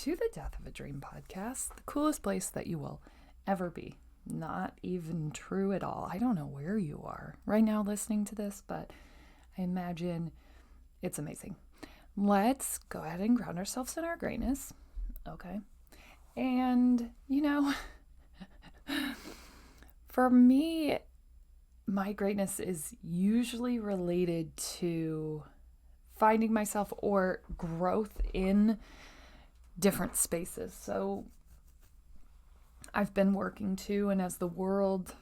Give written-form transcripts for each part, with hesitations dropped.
to the Death of a Dream podcast, the coolest place that you will ever be. Not even true at all. I don't know where you are right now listening to this, but I imagine it's amazing. Let's go ahead and ground ourselves in our greatness. Okay. And, for me, my greatness is usually related to finding myself or growth in different spaces. So I've been working too, and as the world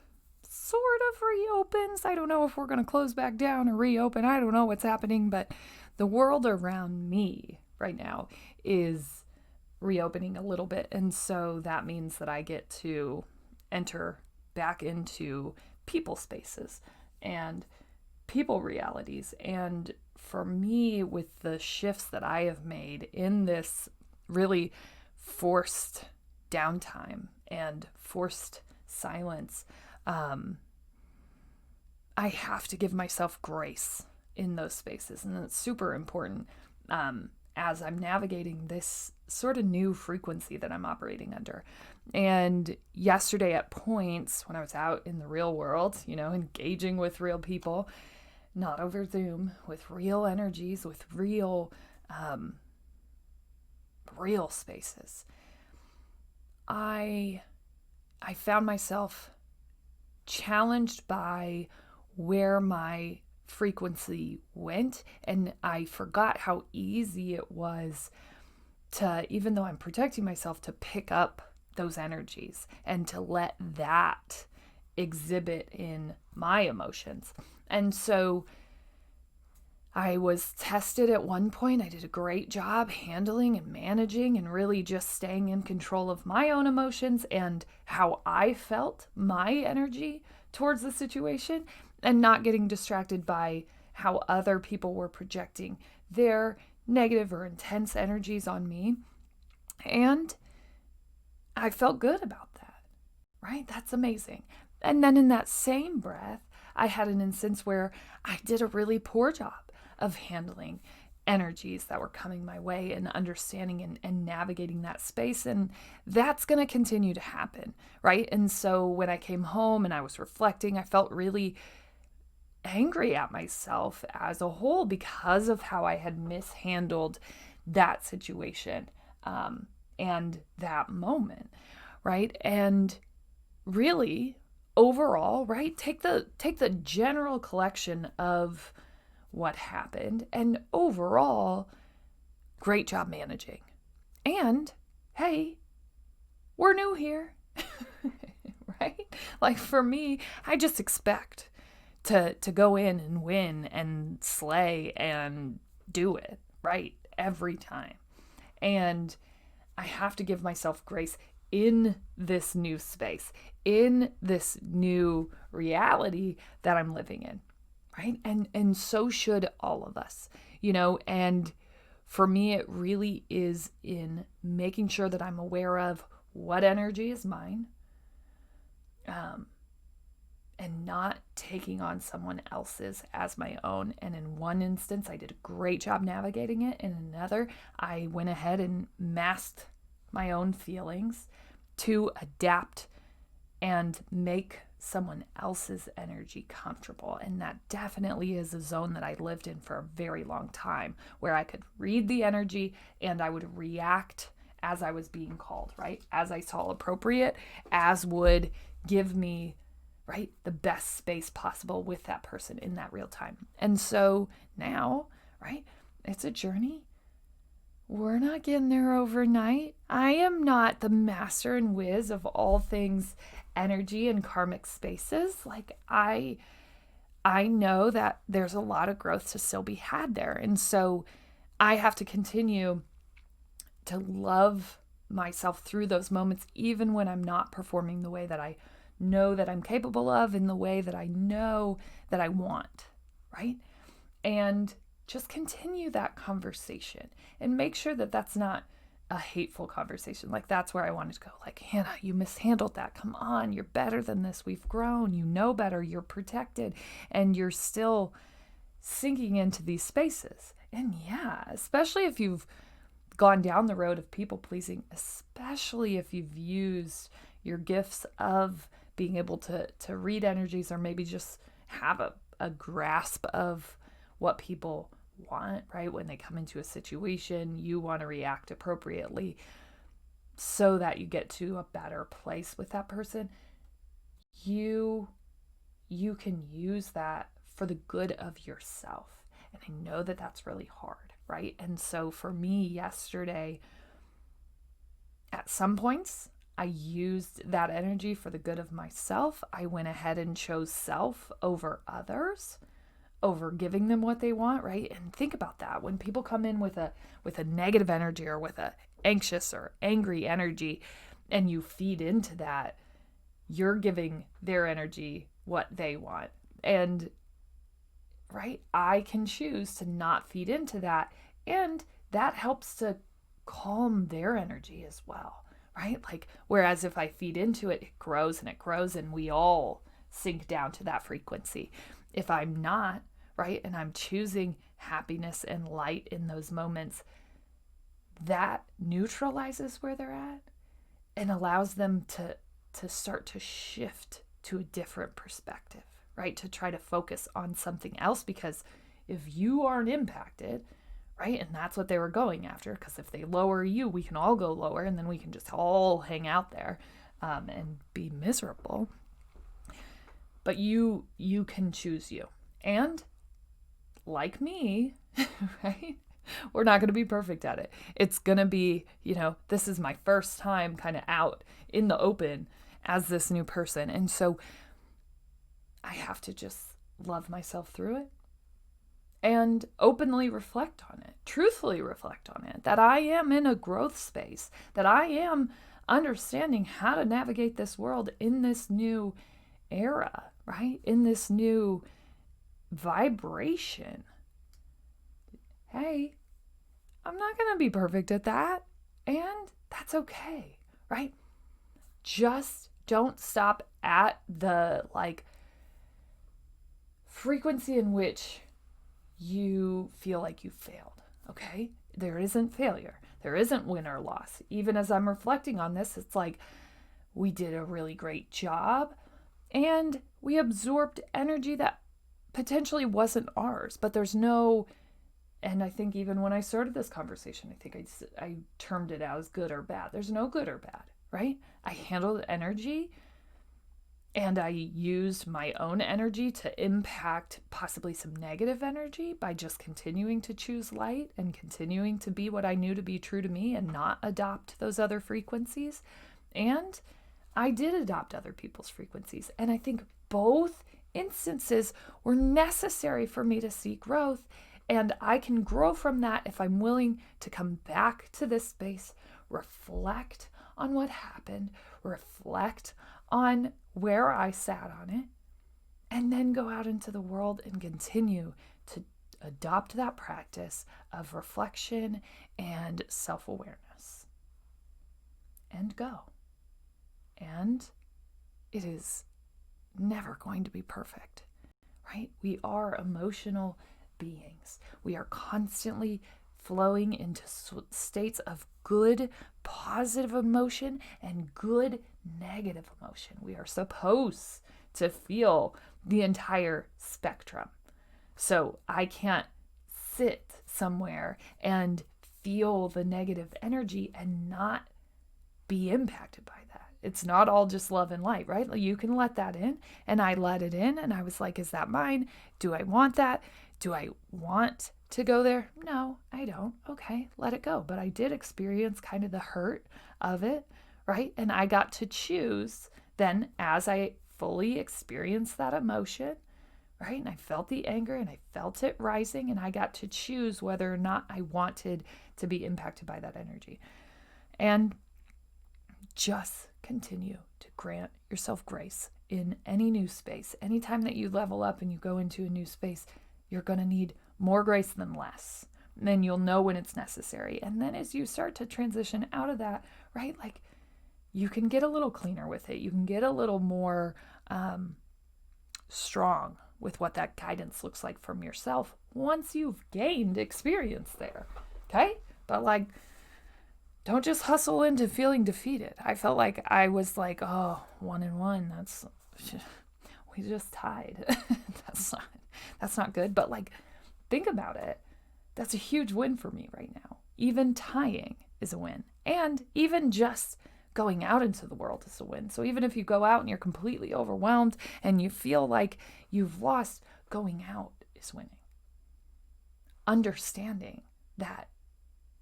sort of reopens, I don't know if we're going to close back down or reopen. I don't know what's happening, but the world around me right now is reopening a little bit. And so that means that I get to enter back into people spaces and people realities. And for me, with the shifts that I have made in this really forced downtime and forced silence, I have to give myself grace in those spaces. And it's super important as I'm navigating this sort of new frequency that I'm operating under. And yesterday at points when I was out in the real world, engaging with real people, not over Zoom, with real energies, with real spaces, I found myself challenged by where my frequency went, and I forgot how easy it was to, even though I'm protecting myself, to pick up those energies and to let that exhibit in my emotions. And so I was tested at one point. I did a great job handling and managing and really just staying in control of my own emotions and how I felt my energy towards the situation, and not getting distracted by how other people were projecting their negative or intense energies on me. And I felt good about that, right? That's amazing. And then in that same breath, I had an instance where I did a really poor job of handling energies that were coming my way and understanding and navigating that space. And that's going to continue to happen, right? And so when I came home and I was reflecting, I felt really angry at myself as a whole because of how I had mishandled that situation and that moment, right? And really, overall, right, take the general collection of what happened, and overall, great job managing. And hey, we're new here, right? Like for me, I just expect to go in and win and slay and do it right every time. And I have to give myself grace in this new space, in this new reality that I'm living in, right? And so should all of us, and for me, it really is in making sure that I'm aware of what energy is mine, and not taking on someone else's as my own. And in one instance, I did a great job navigating it. In another, I went ahead and masked my own feelings to adapt and make someone else's energy comfortable. And that definitely is a zone that I lived in for a very long time, where I could read the energy and I would react as I was being called, right? As I saw appropriate, as would give me, right, the best space possible with that person in that real time. And so now, right, it's a journey. We're not getting there overnight. I am not the master and whiz of all things energy and karmic spaces. Like I know that there's a lot of growth to still be had there. And so I have to continue to love myself through those moments, even when I'm not performing the way that I know that I'm capable of, in the way that I know that I want, right? And just continue that conversation and make sure that that's not a hateful conversation. Like that's where I wanted to go. Like, Hanna, you mishandled that. Come on, you're better than this. We've grown. You know better. You're protected. And you're still sinking into these spaces. And yeah, especially if you've gone down the road of people pleasing, especially if you've used your gifts of being able to read energies, or maybe just have a grasp of what people want, right? When they come into a situation, you want to react appropriately so that you get to a better place with that person. You can use that for the good of yourself. And I know that that's really hard, right? And so for me yesterday, at some points, I used that energy for the good of myself. I went ahead and chose self over others, over giving them what they want, right? And think about that. When people come in with a negative energy, or with a anxious or angry energy, and you feed into that, you're giving their energy what they want. And right, I can choose to not feed into that, and that helps to calm their energy as well, right? Like, whereas if I feed into it, it grows and it grows, and we all sink down to that frequency. If I'm not, right, and I'm choosing happiness and light in those moments, that neutralizes where they're at and allows them to start to shift to a different perspective, right? To try to focus on something else, because if you aren't impacted, right, and that's what they were going after, because if they lower you, we can all go lower, and then we can just all hang out there and be miserable. But you can choose you. And like me, right, we're not going to be perfect at it. It's going to be, this is my first time kind of out in the open as this new person. And so I have to just love myself through it and openly reflect on it, truthfully reflect on it, that I am in a growth space, that I am understanding how to navigate this world in this new era, right? In this new vibration. Hey, I'm not going to be perfect at that, and that's okay, right? Just don't stop at the frequency in which you feel like you failed, okay? There isn't failure. There isn't win or loss. Even as I'm reflecting on this, it's like we did a really great job and we absorbed energy that potentially wasn't ours, but there's no, and I think even when I started this conversation, I think I termed it as good or bad. There's no good or bad, right? I handled energy, and I used my own energy to impact possibly some negative energy by just continuing to choose light and continuing to be what I knew to be true to me and not adopt those other frequencies. And I did adopt other people's frequencies. And I think both instances were necessary for me to see growth. And I can grow from that if I'm willing to come back to this space, reflect on what happened, reflect on where I sat on it, and then go out into the world and continue to adopt that practice of reflection and self-awareness. And go. And it is never going to be perfect, right? We are emotional beings. We are constantly flowing into states of good, positive emotion and good, negative emotion. We are supposed to feel the entire spectrum. So I can't sit somewhere and feel the negative energy and not be impacted by that. It's not all just love and light, right? You can let that in, and I let it in, and I was like, is that mine? Do I want that? Do I want to go there? No, I don't. Okay, let it go. But I did experience kind of the hurt of it, right? And I got to choose then, as I fully experienced that emotion, right? And I felt the anger and I felt it rising, and I got to choose whether or not I wanted to be impacted by that energy. And just continue to grant yourself grace in any new space. Anytime that you level up and you go into a new space, you're going to need more grace than less. And then you'll know when it's necessary. And then as you start to transition out of that, right, like you can get a little cleaner with it. You can get a little more strong with what that guidance looks like from yourself once you've gained experience there. Okay? But don't just hustle into feeling defeated. I felt like I was like, oh, 1-1. We just tied. that's not good. But like, think about it. That's a huge win for me right now. Even tying is a win. And even just going out into the world is a win. So even if you go out and you're completely overwhelmed and you feel like you've lost, going out is winning. Understanding that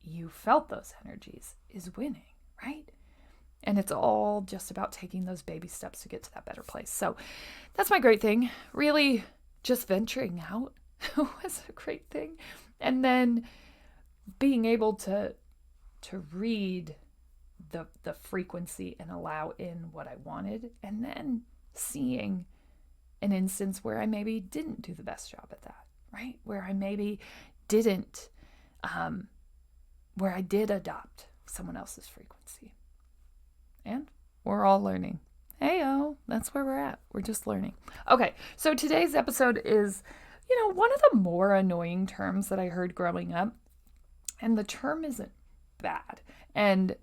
you felt those energies is winning, right? And it's all just about taking those baby steps to get to that better place. So that's my great thing. Really, just venturing out was a great thing. And then being able to read the frequency and allow in what I wanted, and then seeing an instance where I maybe didn't do the best job at that, right? Where I maybe didn't, where I did adopt someone else's frequency. And we're all learning. Hey-o, that's where we're at. We're just learning. Okay, so today's episode is, one of the more annoying terms that I heard growing up. And the term isn't bad. And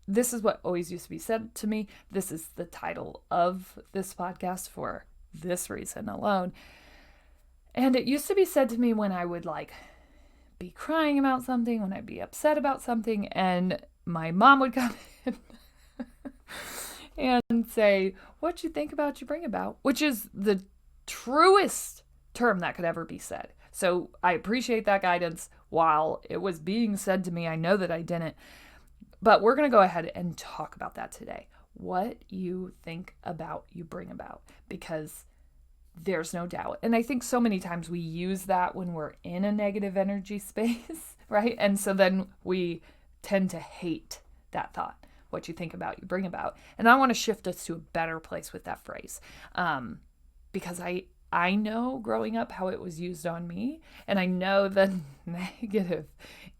this is what always used to be said to me. This is the title of this podcast for this reason alone. And it used to be said to me when I would be crying about something, when I'd be upset about something, and my mom would come in and say, "What you think about, you bring about," which is the truest term that could ever be said. So I appreciate that guidance. While it was being said to me, I know that I didn't. But we're going to go ahead and talk about that today. What you think about, you bring about, because there's no doubt. And I think so many times we use that when we're in a negative energy space, right? And so then we tend to hate that thought. What you think about, you bring about. And I want to shift us to a better place with that phrase. Because I know growing up how it was used on me, and I know the negative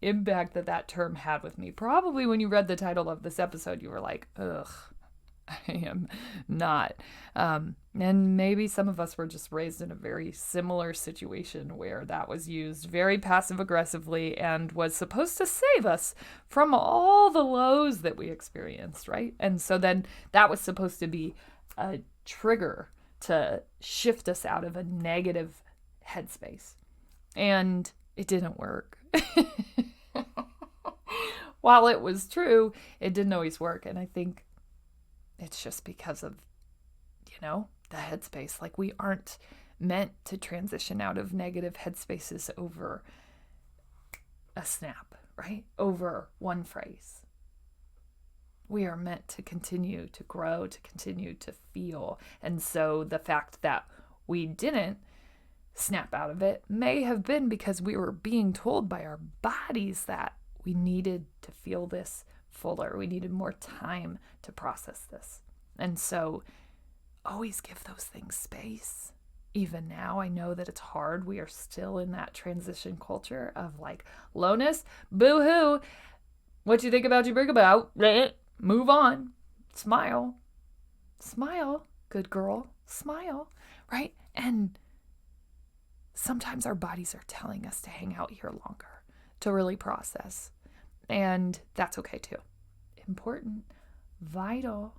impact that term had with me. Probably when you read the title of this episode, you were like, ugh, I am not. And maybe some of us were just raised in a very similar situation where that was used very passive aggressively and was supposed to save us from all the lows that we experienced, right? And so then that was supposed to be a trigger to shift us out of a negative headspace. And it didn't work. While it was true, it didn't always work. And I think it's just because of, the headspace. Like, we aren't meant to transition out of negative headspaces over a snap, right? Over one phrase. We are meant to continue to grow, to continue to feel. And so the fact that we didn't snap out of it may have been because we were being told by our bodies that we needed to feel this fuller. We needed more time to process this. And so always give those things space. Even now, I know that it's hard. We are still in that transition culture of lowness, boo-hoo, what you think about, you bring about, move on, smile, good girl, smile, right? And sometimes our bodies are telling us to hang out here longer, to really process. And that's okay too. Important, vital.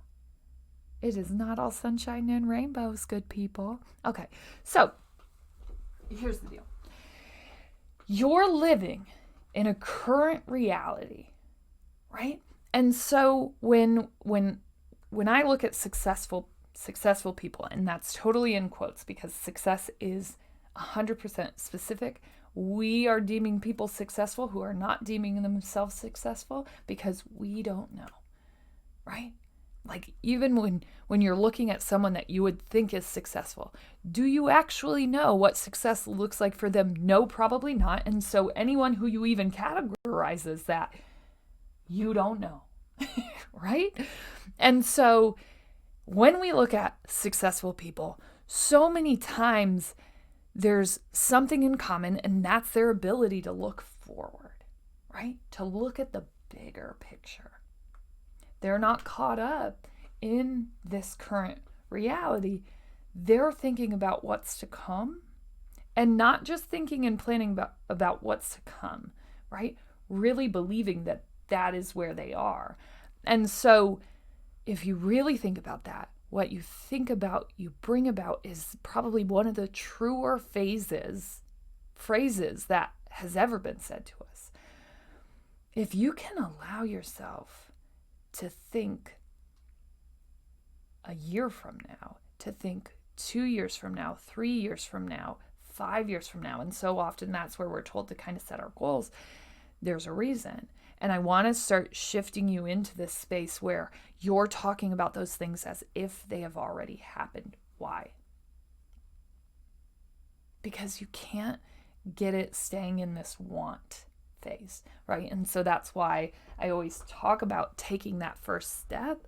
It is not all sunshine and rainbows, good people. Okay, so here's the deal. You're living in a current reality, right? And so when I look at successful people, and that's totally in quotes because success is 100% specific. We are deeming people successful who are not deeming themselves successful because we don't know, right? Even when you're looking at someone that you would think is successful, do you actually know what success looks like for them? No, probably not. And so anyone who you even categorizes that, you don't know, right? And so when we look at successful people, so many times there's something in common, and that's their ability to look forward, right? To look at the bigger picture. They're not caught up in this current reality. They're thinking about what's to come, and not just thinking and planning about what's to come, right? Really believing that that is where they are. And so if you really think about that, what you think about, you bring about is probably one of the truer phrases that has ever been said to us. If you can allow yourself to think a year from now, to think 2 years from now, 3 years from now, 5 years from now, and so often that's where we're told to kind of set our goals, there's a reason. And I want to start shifting you into this space where you're talking about those things as if they have already happened. Why? Because you can't get it staying in this want phase, right? And so that's why I always talk about taking that first step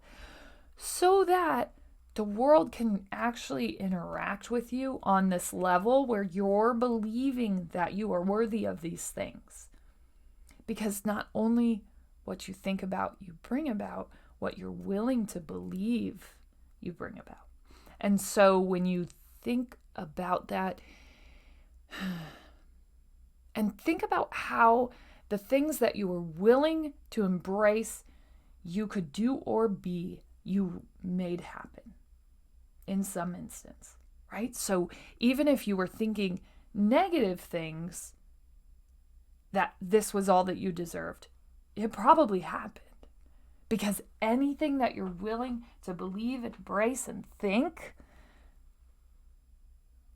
so that the world can actually interact with you on this level where you're believing that you are worthy of these things. Because not only what you think about, you bring about, what you're willing to believe, you bring about. And so when you think about that, and think about how the things that you were willing to embrace, you could do or be, you made happen in some instance, right? So even if you were thinking negative things, that this was all that you deserved, it probably happened. Because anything that you're willing to believe, embrace, and think,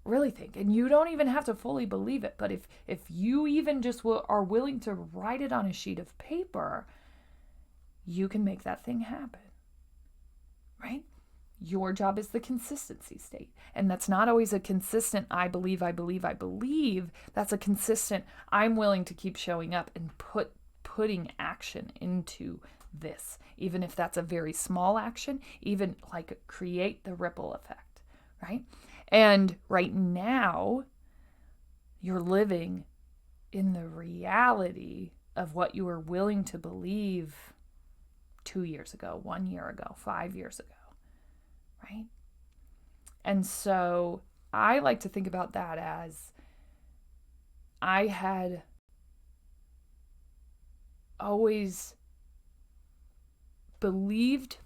really think, and you don't even have to fully believe it, but if you even just are willing to write it on a sheet of paper, you can make that thing happen, right? Your job is the consistency state. And that's not always a consistent, I believe. That's a consistent, I'm willing to keep showing up and putting action into this. Even if that's a very small action, even like create the ripple effect, right? And right now, you're living in the reality of what you were willing to believe 2 years ago, 1 year ago, 5 years ago. Right? And so I like to think about that as I had always believed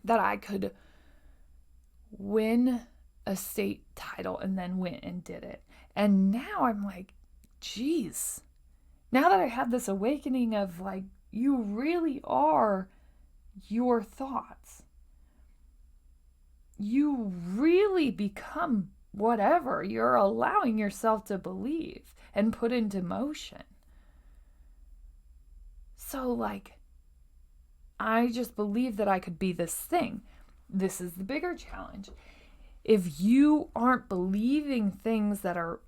that I could win a state title and then went and did it. And now I'm like, geez, now that I have this awakening of like, you really are your thoughts. You really become whatever you're allowing yourself to believe and put into motion. So like, I just believe that I could be this thing. This is the bigger challenge. If you aren't believing things that are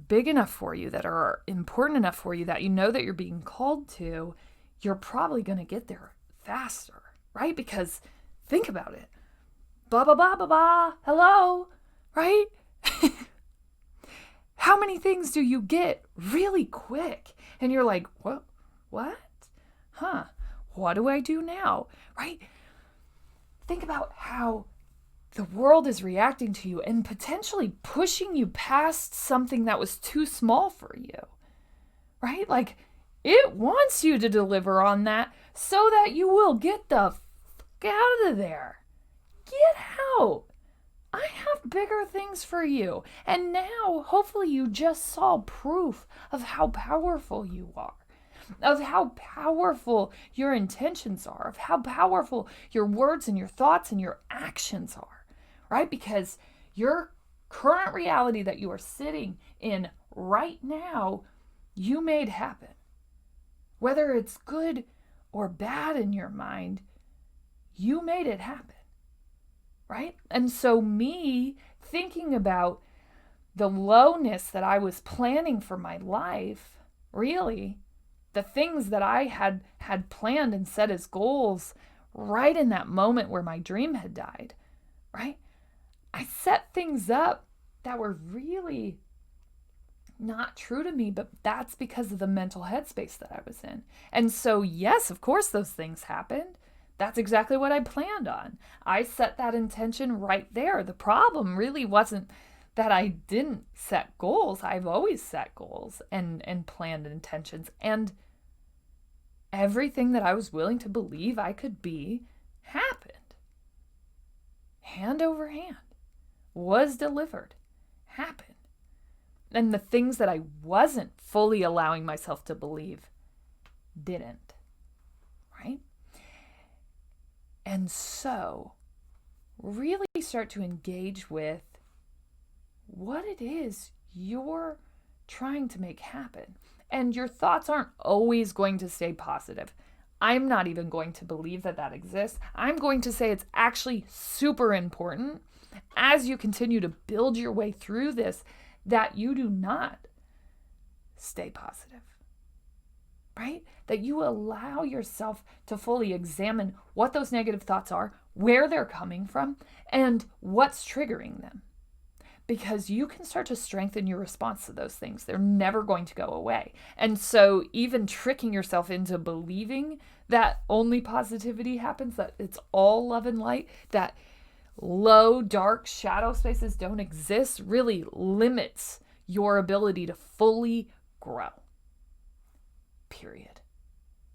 big enough for you, that are important enough for you, that you know that you're being called to, you're probably going to get there faster, right? Because think about it. Blah, blah, blah, blah, blah. Hello, right? How many things do you get really quick? And you're like, what? Huh? What do I do now? Right? Think about how the world is reacting to you and potentially pushing you past something that was too small for you, right? Like it wants you to deliver on that so that you will get the fuck out of there. Get out. I have bigger things for you. And now, hopefully you just saw proof of how powerful you are, of how powerful your intentions are, of how powerful your words and your thoughts and your actions are, right? Because your current reality that you are sitting in right now, you made happen. Whether it's good or bad in your mind, you made it happen. Right? And so me thinking about the lowness that I was planning for my life, really, the things that I had planned and set as goals right in that moment where my dream had died, right? I set things up that were really not true to me, but that's because of the mental headspace that I was in. And so, yes, of course, those things happened. That's exactly what I planned on. I set that intention right there. The problem really wasn't that I didn't set goals. I've always set goals and planned intentions. And Everything that I was willing to believe I could be happened. Hand over hand. Was delivered. Happened. And the things that I wasn't fully allowing myself to believe didn't. Right? And so, really start to engage with what it is you're trying to make happen. And your thoughts aren't always going to stay positive. I'm not even going to believe that that exists. I'm going to say it's actually super important as you continue to build your way through this that you do not stay positive, right? That you allow yourself to fully examine what those negative thoughts are, where they're coming from, and what's triggering them. Because you can start to strengthen your response to those things. They're never going to go away. And so even tricking yourself into believing that only positivity happens, that it's all love and light, that low, dark shadow spaces don't exist, really limits your ability to fully grow. Period.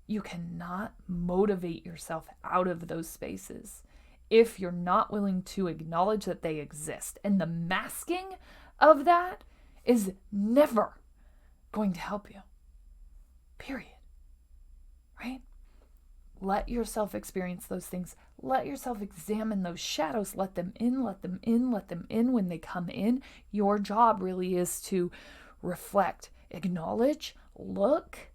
You cannot motivate yourself out of those spaces if you're not willing to acknowledge that they exist. And the masking of that is never going to help you. Period. Right? Let yourself experience those things. Let yourself examine those shadows. Let them in, let them in, let them in. When they come in, your job really is to reflect, acknowledge, look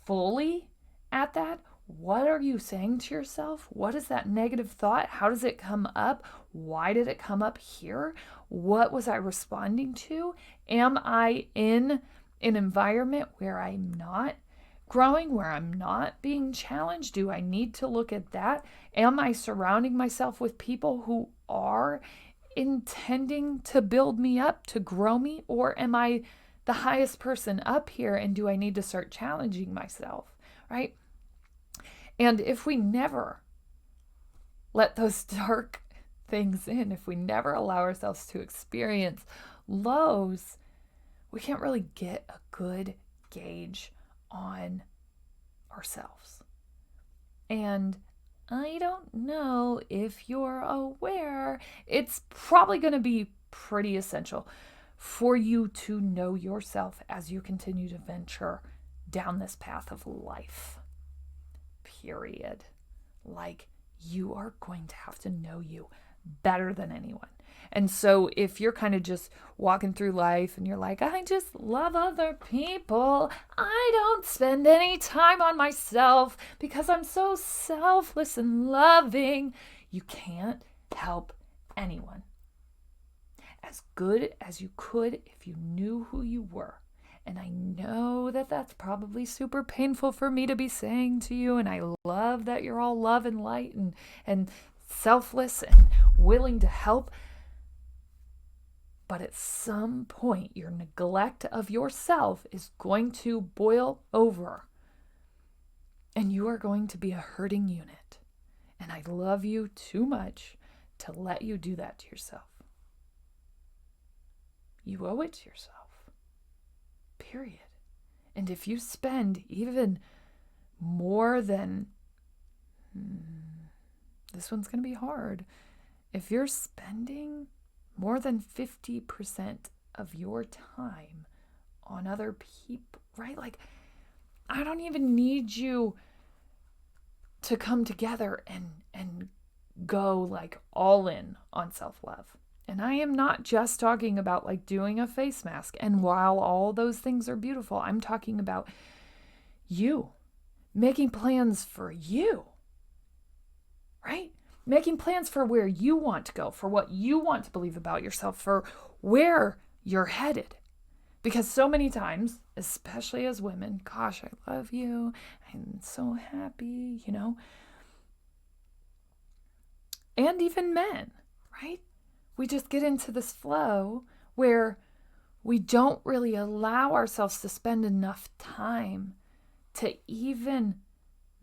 fully at that. What are you saying to yourself? What is that negative thought? How does it come up? Why did it come up here? What was I responding to? Am I in an environment where I'm not growing, where I'm not being challenged? Do I need to look at that? Am I surrounding myself with people who are intending to build me up, to grow me? Or am I the highest person up here, and do I need to start challenging myself, right? And if we never let those dark things in, if we never allow ourselves to experience lows, we can't really get a good gauge on ourselves. And I don't know if you're aware, it's probably going to be pretty essential for you to know yourself as you continue to venture down this path of life. Period. Like, you are going to have to know you better than anyone. And so if you're kind of just walking through life and you're like, I just love other people, I don't spend any time on myself because I'm so selfless and loving, you can't help anyone. As good as you could if you knew who you were. And I know that that's probably super painful for me to be saying to you. And I love that you're all love and light and selfless and willing to help. But at some point, your neglect of yourself is going to boil over. And you are going to be a hurting unit. And I love you too much to let you do that to yourself. You owe it to yourself. Period. And if you spend even more than, this one's going to be hard. If you're spending more than 50% of your time on other people, right? Like, I don't even need you to come together and go like all in on self-love. And I am not just talking about like doing a face mask. And while all those things are beautiful, I'm talking about you making plans for you, right? Making plans for where you want to go, for what you want to believe about yourself, for where you're headed. Because so many times, especially as women, gosh, I love you. I'm so happy, you know. And even men, right? We just get into this flow where we don't really allow ourselves to spend enough time to even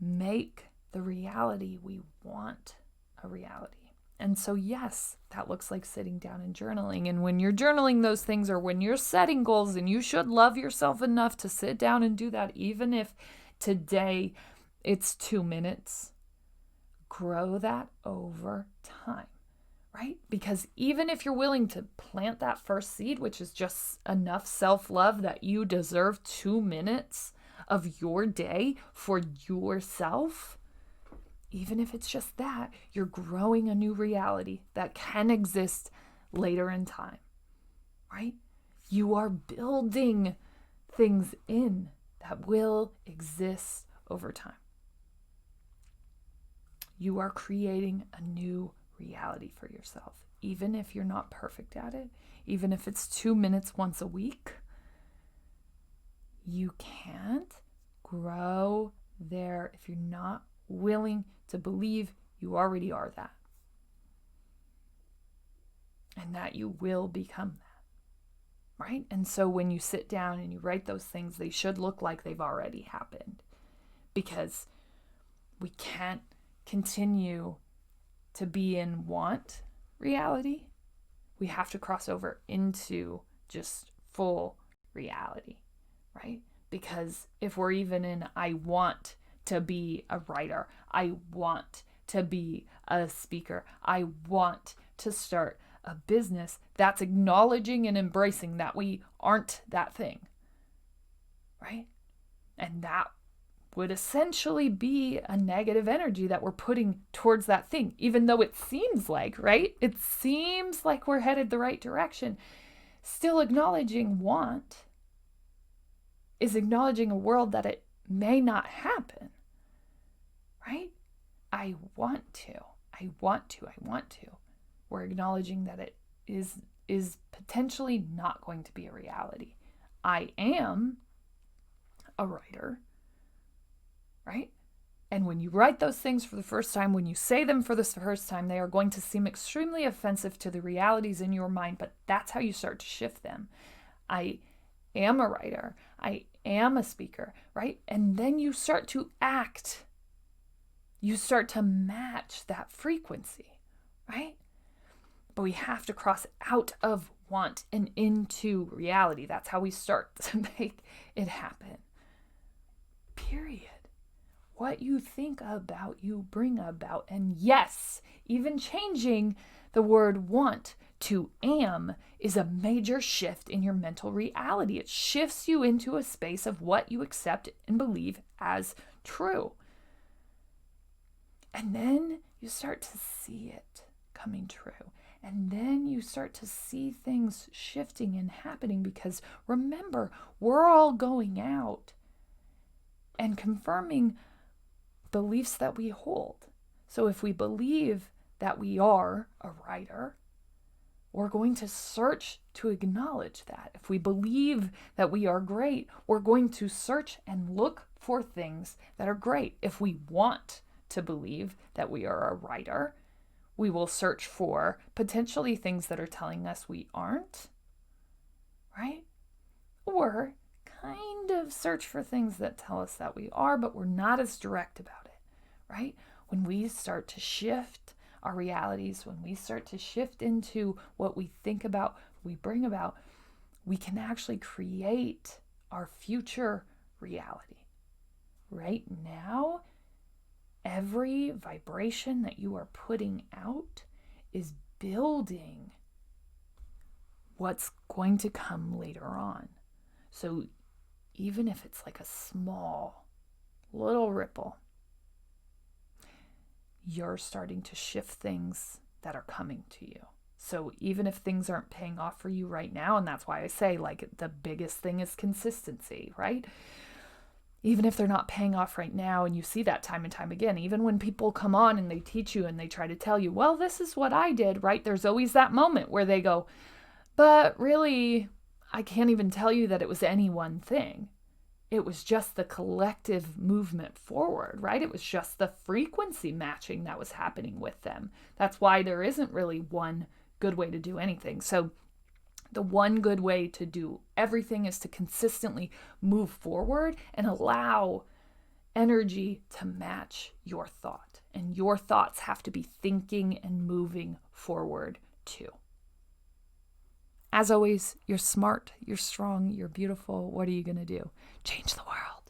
make the reality we want a reality. And so, yes, that looks like sitting down and journaling. And when you're journaling those things, or when you're setting goals, and you should love yourself enough to sit down and do that, even if Today, it's 2 minutes. Grow that over time, right? Because even if you're willing to plant that first seed, which is just enough self-love that you deserve 2 minutes of your day for yourself, even if it's just that, you're growing a new reality that can exist later in time, right? You are building things in that will exist over time. You are creating a new reality for yourself, even if you're not perfect at it, even if it's 2 minutes once a week. You can't grow there if you're not willing to believe you already are that, and that you will become that, right? And so when you sit down and you write those things, they should look like they've already happened, because we can't continue to be in want reality. We have to cross over into just full reality, right? Because if we're even in, I want to be a writer, I want to be a speaker, I want to start a business, that's acknowledging and embracing that we aren't that thing, right? And that would essentially be a negative energy that we're putting towards that thing, even though it seems like, right? It seems like we're headed the right direction. Still, acknowledging want is acknowledging a world that it may not happen, right? I want to. We're acknowledging that it is potentially not going to be a reality. I am a writer, right? And when you write those things for the first time, when you say them for the first time, they are going to seem extremely offensive to the realities in your mind, but that's how you start to shift them. I am a writer. I am a speaker, right? And then you start to act. You start to match that frequency, right? But we have to cross out of want and into reality. That's how we start to make it happen. Period. What you think about, you bring about. And yes, even changing the word want to am is a major shift in your mental reality. It shifts you into a space of what you accept and believe as true. And then you start to see it coming true. And then you start to see things shifting and happening, because remember, we're all going out and confirming beliefs that we hold. So if we believe that we are a writer, we're going to search to acknowledge that. If we believe that we are great, we're going to search and look for things that are great. If we want to believe that we are a writer, we will search for potentially things that are telling us we aren't, right? Or kind of search for things that tell us that we are, but we're not as direct about it, right? When we start to shift our realities, when we start to shift into what we think about, we bring about, we can actually create our future reality. Right now, every vibration that you are putting out is building what's going to come later on. So even if it's like a small little ripple, you're starting to shift things that are coming to you. So even if things aren't paying off for you right now, and that's why I say, like, the biggest thing is consistency, right? Even if they're not paying off right now, and you see that time and time again, even when people come on and they teach you and they try to tell you, well, this is what I did, right? There's always that moment where they go, but really, I can't even tell you that it was any one thing. It was just the collective movement forward, right? It was just the frequency matching that was happening with them. That's why there isn't really one good way to do anything. So the one good way to do everything is to consistently move forward and allow energy to match your thought. And your thoughts have to be thinking and moving forward too. As always, you're smart, you're strong, you're beautiful. What are you going to do? Change the world.